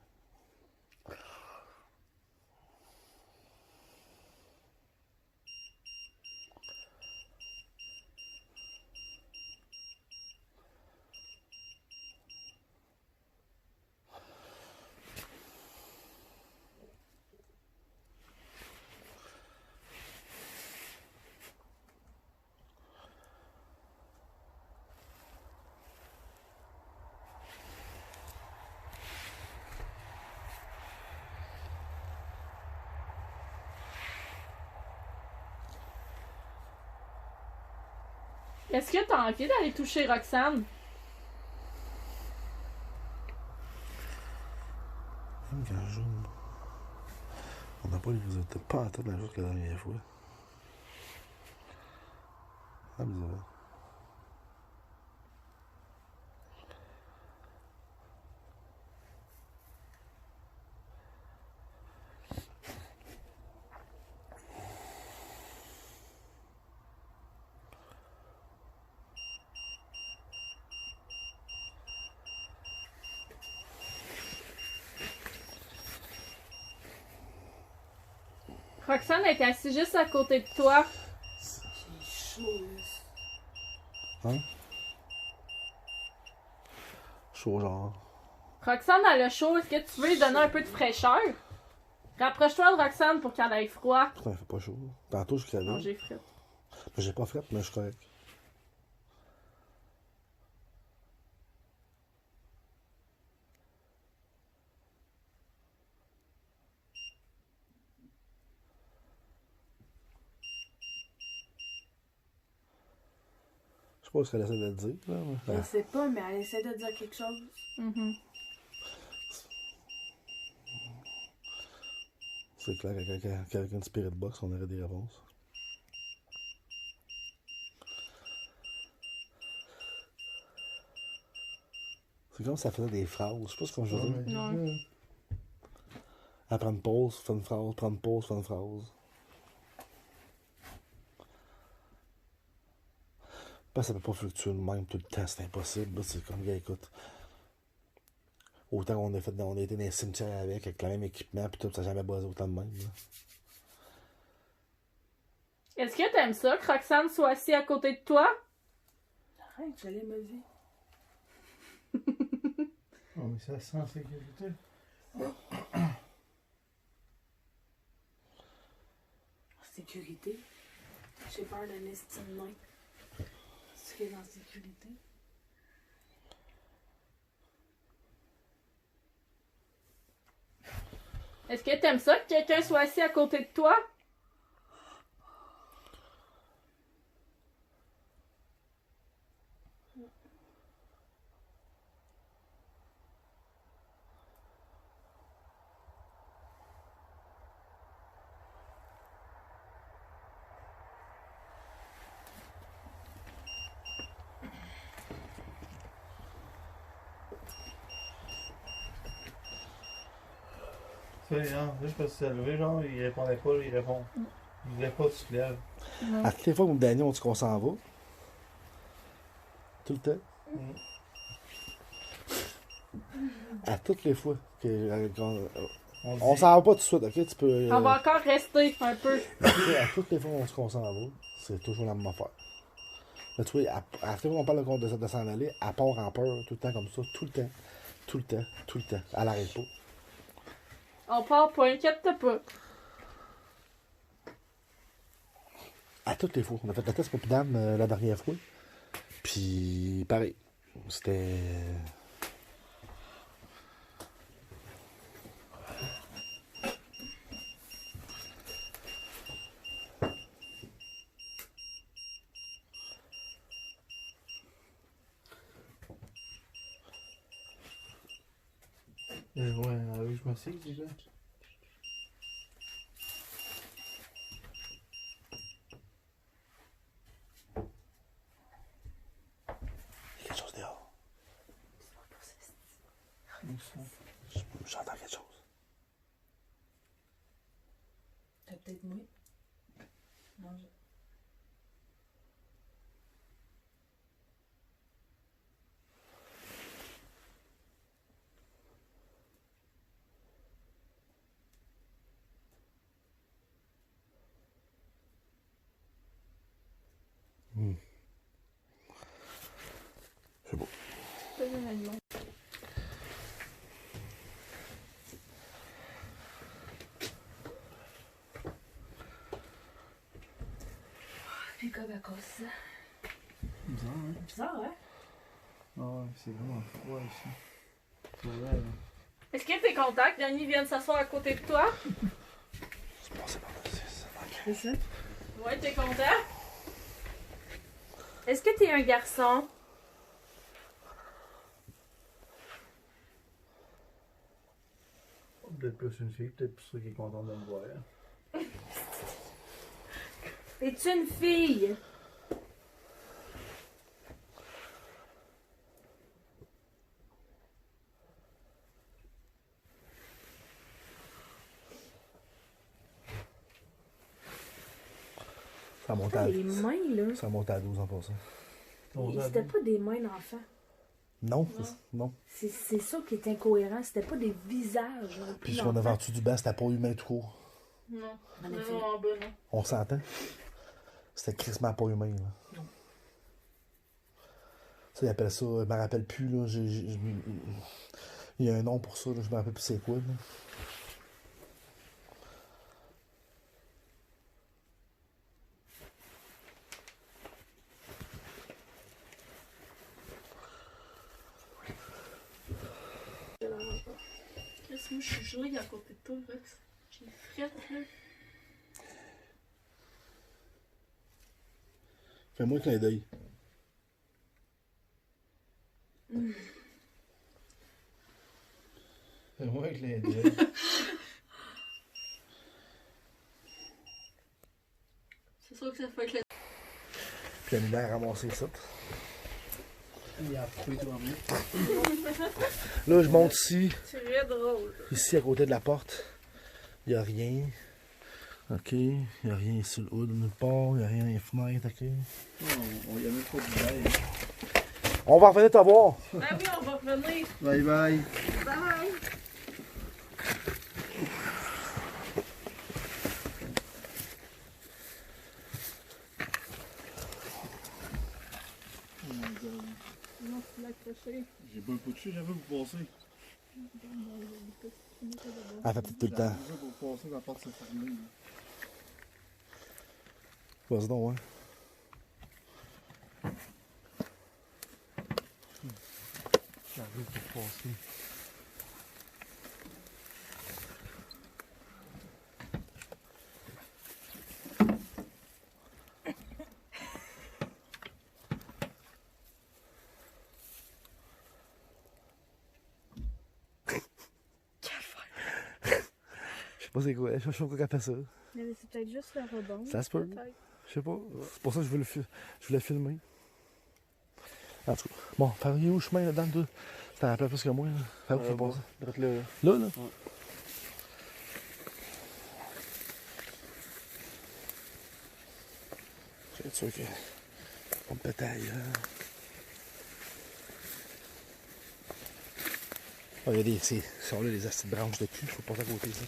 Est-ce que t'as envie d'aller toucher Roxane? Même quand je joue, on n'a pas les résultats pas à tête la journée que la dernière fois. Ah, bizarre. Roxane est assise juste à côté de toi. J'ai chaud, là. Hein? Chaud, genre. Roxane, elle a chaud. Est-ce que tu veux lui donner un peu de fraîcheur? Rapproche-toi de Roxane pour qu'elle ait froid. Putain, il fait pas chaud. Tantôt, je crevais. Non, j'ai froid. Mais j'ai pas fait, mais je suis correct. Je sais pas ce qu'elle essaie de dire, là. Je Mais... sais pas, mais elle essaie de dire quelque chose. Mhm. C'est clair qu'avec une spirit box, on aurait des réponses. C'est comme si ça faisait des phrases. Je sais pas ce qu'on veut dire. Non. À prendre une pause, faire une phrase, prendre une pause, faire une phrase. Ben, ça peut pas fluctuer de même tout le temps, c'est impossible. C'est comme, gars, écoute. Autant qu'on a fait, on a été dans les cimetières avec le même équipement, pis tout, ça n'a jamais buzzé autant de même. Là. Est-ce que t'aimes ça que Roxane soit assise à côté de toi? Arrête, j'allais me lever. Oh, mais ça sent en sécurité. En sécurité. J'ai peur d'un estime nain. Est-ce qu'elle est en sécurité? Est-ce que t'aimes ça que quelqu'un soit assis à côté de toi? Tu sais, hein, juste parce que c'est levé, genre, il répondait pas, là, il répond. Il voulait pas que tu te lèves. À toutes les fois que Daniel, on dit qu'on s'en va. Tout le temps. À toutes les fois qu'on on s'en va pas tout de suite, ok? Tu peux. On va encore rester un peu. À toutes les fois qu'on s'en va, c'est toujours la même affaire. Mais tu vois, à toutes les fois qu'on parle de s'en aller, elle part en peur, tout le temps comme ça, tout le temps. Tout le temps, tout le temps. Elle arrête pas. On part pas, inquiète-toi pas. À toutes les fois. On a fait le test pour Pidam la dernière fois. Puis, pareil. C'était. Ouais, je m'assieds, déjà. Il y a quelque chose dehors. J'entends quelque chose. T'as peut-être moins. Non, je... C'est beau. C'est un animal. Puis comme à cause ça. Bizarre, hein? Bizarre, hein? Ah ouais, c'est vraiment froid ici. C'est vrai, là. Est-ce que t'es content que Danny vienne s'asseoir à côté de toi? C'est passé par là, c'est C'est ça. Ouais, t'es content? Est-ce que t'es un garçon? Peut-être plus une fille, peut-être pour ceux qui est content de me voir. Es-tu une fille? Ça monte Ah, à, les mains, là. ça monte à 12 en passant. C'était pas des mains d'enfants. Non, non. C'est ça qui est incohérent. C'était pas des visages. Puis ce qu'on a vendu du banc, c'était pas humain tout court. Non. En effet. Non, en bas, non. On s'entend? C'était crissement pas humain, là. Non. Ça, ils appellent ça, je me rappelle plus, là. Il y a un nom pour ça, là. Je me rappelle plus c'est quoi, là. Chris, moi, je suis gelée à côté de toi, Rex. J'ai frette, là. Fais-moi un clin d'œil. Fais-moi un clin d'œil. C'est sûr que ça fait que la... Puis la lumière a ramassé ça. Il a pris toi-même. Là, je monte ici. C'est très drôle. Ici, à côté de la porte. Il n'y a rien. OK. Il n'y a rien sur le haut de nulle part. Il n'y a rien dans les fenêtres. OK. On y a même pas de bail. On va revenir te voir. Ben oui, on va revenir. Bye bye. Bye! Non, tu l'as accroché. J'ai pas le coup de dessus, j'avais vous passer. Elle fait peut-être tout le temps. J'ai pour passer, la porte s'est fermée. Vas-y donc, hein. J'arrive pour passer. Je sais pas c'est quoi, je sais pas pourquoi elle fait ça. Mais c'est peut-être juste le rebond. Ça se peut. Peut-être. Je sais pas. C'est pour ça que je voulais filmer. En tout cas, bon, faire où le chemin là-dedans, toi? T'en rappelles plus que moi, là. Faire où faut passer? Drette là. Là, là? Ouais. Je suis sûr que. On me pète ailleurs. Oh, il y a des. C'est sont là les acides branches de cul, faut passer à côté ça.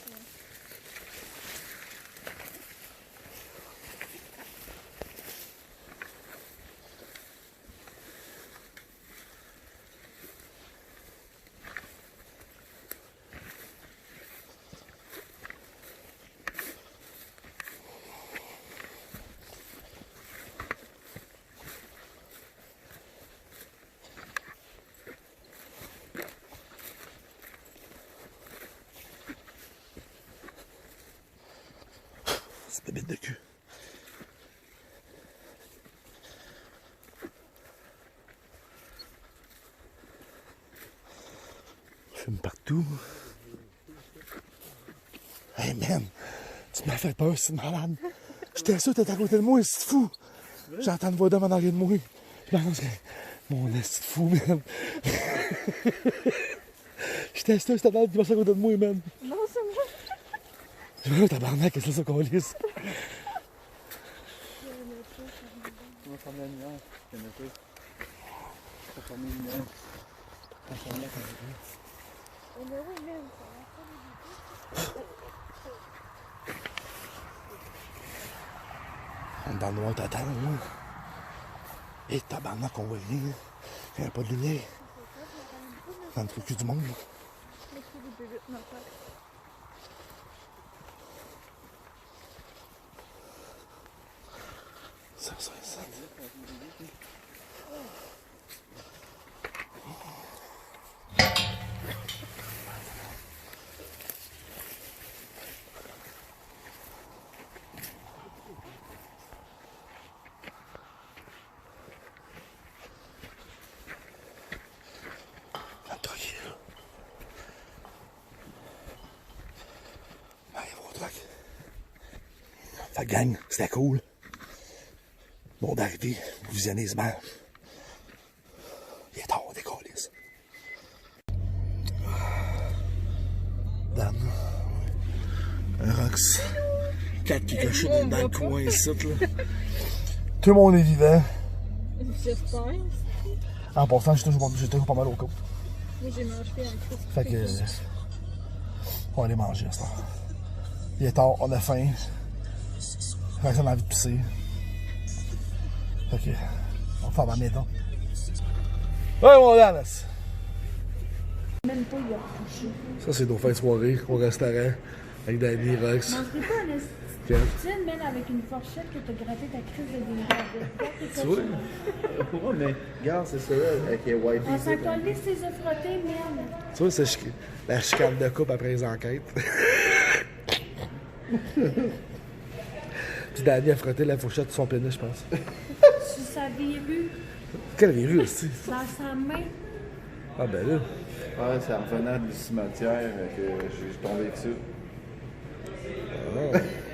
C'est bébête de cul. Je fume partout. Hey man, tu m'as fait peur, c'est malade. J'étais sûr que t'étais à côté de moi, c'est fou. J'entends une voix d'homme en arrière de moi. Je pense que mon est fou, man. J'étais sûr que c'était malade qui passait à côté de moi, man. Non, c'est moi. Je me dis, tabarnak, qu'est-ce que c'est ça qu'on lisse? On va fermer la lumière. Je vais noter. On va fermer la lumière. On va fermer la lumière. Mais oui, même, ça On est dans le noir total, là. Et tabarnak, on voit rien. Il n'y a pas de lumière. Dans le trou cul du monde. Ça. Fait que gang, c'était cool. Bon d'arriver, visionner ce match. Il est tard, on décollisse. Dan. Un Rox. 4 qui cochent dans le coin ici, là. Tout le monde est vivant. J'espère. En passant, j'ai toujours pas mal au cou. Moi, j'ai mangé un crisp. Fait que. On va aller manger à ça. Il est tard, on a faim. On a envie de pisser. Ok, on va faire ma maison. Ouais, mon Danas! Même pas, il a couché. Ça, c'est nos fins de soirée au restaurant avec Danny, Rox. Je mangerai pas un poutine, même avec une fourchette que t'as gratté ta crise de Tu vois? Ouais, mais regarde, c'est ça, là, avec les wipes. On s'en calisse, t'es frotté, merde. Tu vois, c'est la chicane de coupe après les enquêtes. Puis Danny a frotté la fourchette de son pénis, je pense. Sur sa verrue, Quelle verrue aussi? dans sa main. Ah ben là. Ouais, c'est en venant du cimetière que je suis tombé dessus.